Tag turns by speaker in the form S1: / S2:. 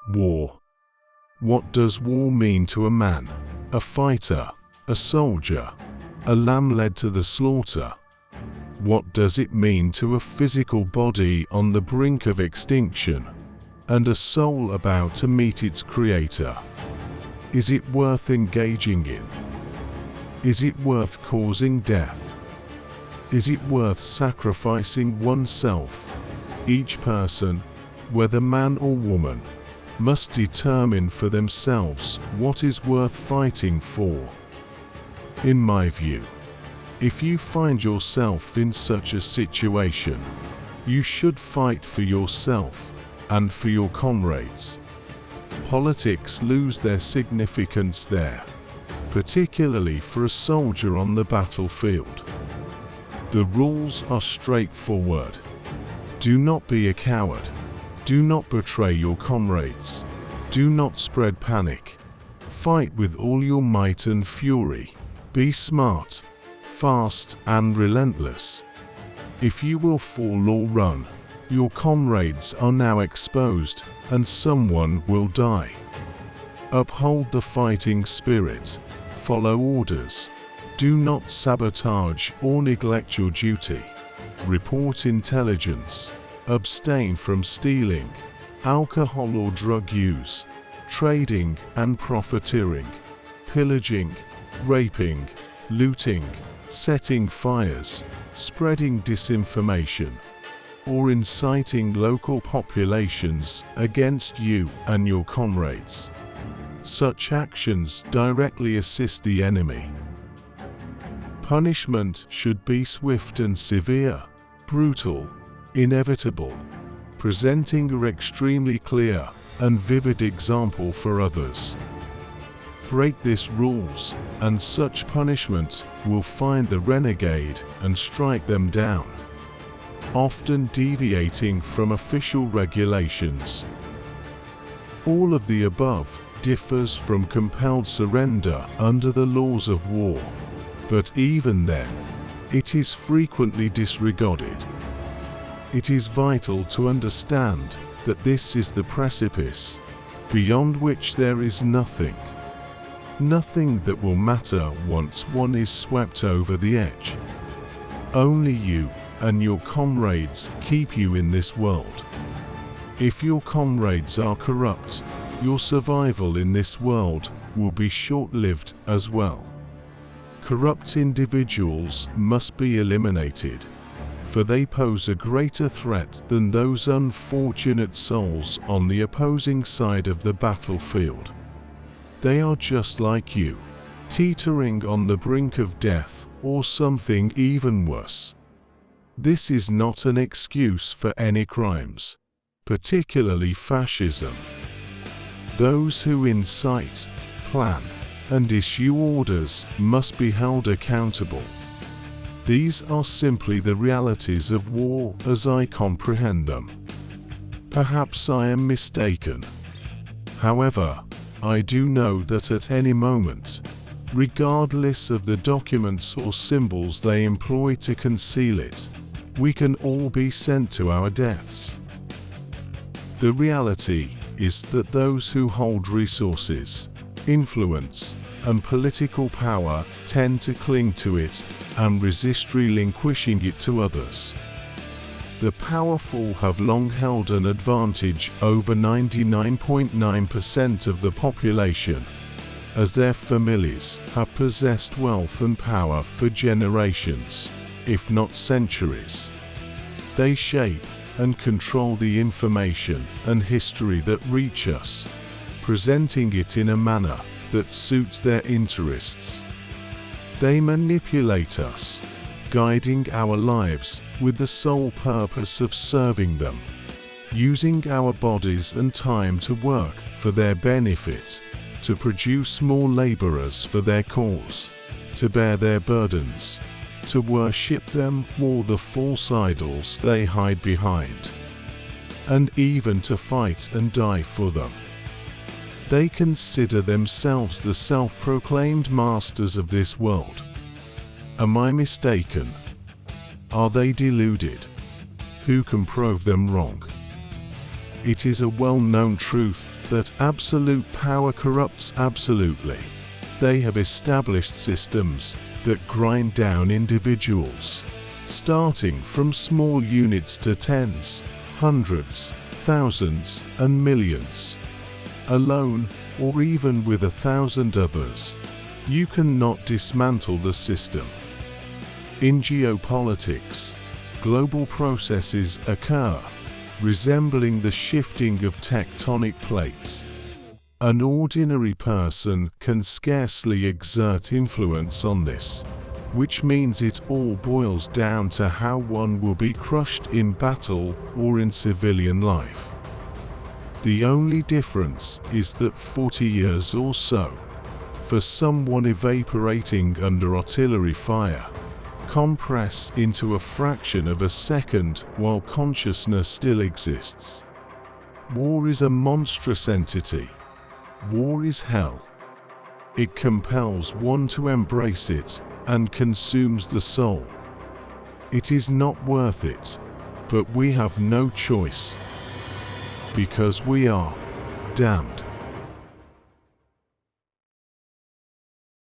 S1: War. What does war mean to a man, a fighter, a soldier, a lamb led to the slaughter? What does it mean to a physical body on the brink of extinction, and a soul about to meet its creator? Is it worth engaging in? Is it worth causing death? Is it worth sacrificing oneself? Each person, whether man or woman, must determine for themselves what is worth fighting for. In my view, if you find yourself in such a situation, you should fight for yourself and for your comrades. Politics lose their significance there, particularly for a soldier on the battlefield. The rules are straightforward. Do not be a coward. Do not betray your comrades. Do not spread panic. Fight with all your might and fury. Be smart, fast, and relentless. If you will fall or run, your comrades are now exposed, and someone will die. Uphold the fighting spirit. Follow orders. Do not sabotage or neglect your duty. Report intelligence. Abstain from stealing, alcohol or drug use, trading and profiteering, pillaging, raping, looting, setting fires, spreading disinformation, or inciting local populations against you and your comrades. Such actions directly assist the enemy. Punishment should be swift and severe, brutal, inevitable, presenting an extremely clear and vivid example for others. Break these rules, and such punishment will find the renegade and strike them down, often deviating from official regulations. All of the above differs from compelled surrender under the laws of war, but even then, it is frequently disregarded. It is vital to understand that this is the precipice, beyond which there is nothing. Nothing that will matter once one is swept over the edge. Only you and your comrades keep you in this world. If your comrades are corrupt, your survival in this world will be short-lived as well. Corrupt individuals must be eliminated, for they pose a greater threat than those unfortunate souls on the opposing side of the battlefield. They are just like you, teetering on the brink of death or something even worse. This is not an excuse for any crimes, particularly fascism. Those who incite, plan, and issue orders must be held accountable. These are simply the realities of war as I comprehend them. Perhaps I am mistaken. However, I do know that at any moment, regardless of the documents or symbols they employ to conceal it, we can all be sent to our deaths. The reality is that those who hold resources, influence, and political power tend to cling to it and resist relinquishing it to others. The powerful have long held an advantage over 99.9% of the population, as their families have possessed wealth and power for generations, if not centuries. They shape and control the information and history that reach us, presenting it in a manner that suits their interests. They manipulate us, guiding our lives with the sole purpose of serving them, using our bodies and time to work for their benefit, to produce more laborers for their cause, to bear their burdens, to worship them or the false idols they hide behind, and even to fight and die for them. They consider themselves the self-proclaimed masters of this world. Am I mistaken? Are they deluded? Who can prove them wrong? It is a well-known truth that absolute power corrupts absolutely. They have established systems that grind down individuals, starting from small units to tens, hundreds, thousands, and millions. Alone, or even with 1,000 others, you cannot dismantle the system. In geopolitics, global processes occur, resembling the shifting of tectonic plates. An ordinary person can scarcely exert influence on this, which means it all boils down to how one will be crushed in battle or in civilian life. The only difference is that 40 years or so, for someone evaporating under artillery fire, compress into a fraction of a second while consciousness still exists. War is a monstrous entity. War is hell. It compels one to embrace it and consumes the soul. It is not worth it, but we have no choice, because we are damned.